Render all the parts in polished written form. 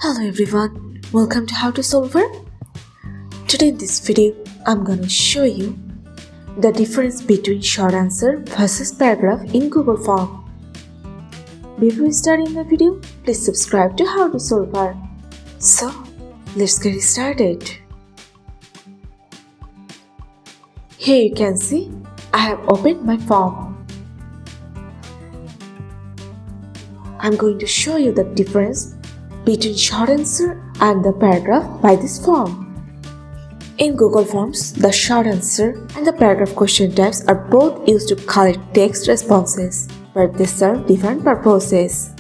Hello everyone, welcome to How to Solver. Today in this video, I'm gonna show you the difference between short answer versus paragraph in Google Form. Before starting the video, please subscribe to How to Solver. So, let's get started. Here you can see, I have opened my form. I'm going to show you the difference between short answer and the paragraph by this form. In Google Forms, the short answer and the paragraph question types are both used to collect text responses, but they serve different purposes.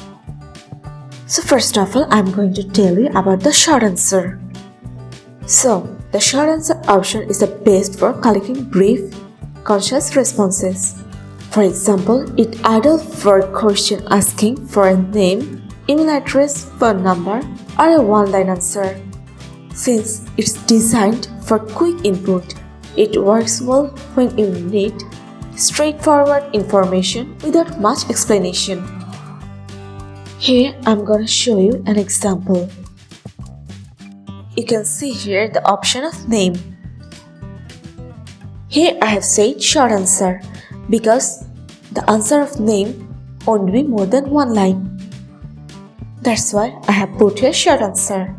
So first of all, I'm going to tell you about the short answer. So, the short answer option is the best for collecting brief, concise responses. For example, it ideal for a question asking for a name, email address, phone number, or a one-line answer. Since it's designed for quick input, it works well when you need straightforward information without much explanation. Here I'm gonna show you an example. You can see here the option of name. Here I have said short answer because the answer of name won't be more than one line. That's why I have put here short answer.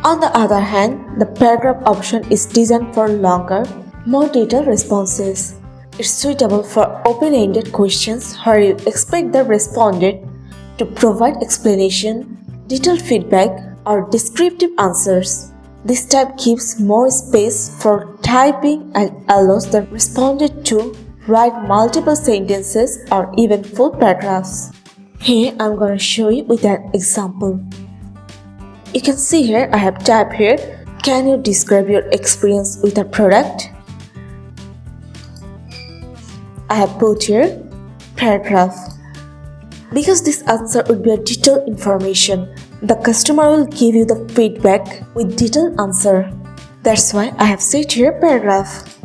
On the other hand, the paragraph option is designed for longer, more detailed responses. It's suitable for open-ended questions where you expect the respondent to provide explanation, detailed feedback, or descriptive answers. This type gives more space for typing and allows the respondent to write multiple sentences or even full paragraphs. Here I'm going to show you with an example. You can see here I have typed here, can you describe your experience with a product? I have put here paragraph. Because this answer would be a detailed information, the customer will give you the feedback with detailed answer. That's why I have said here paragraph.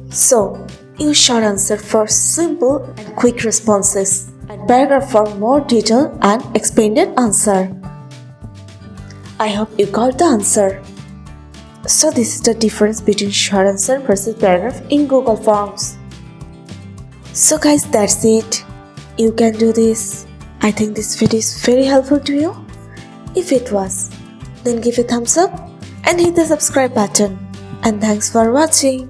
So, use short answer for simple and quick responses, and paragraph for more detailed and expanded answer. I hope you got the answer. So this is the difference between short answer versus paragraph in Google Forms. So guys, that's it. You can do this. I think this video is very helpful to you. If it was, then give a thumbs up and hit the subscribe button. And thanks for watching.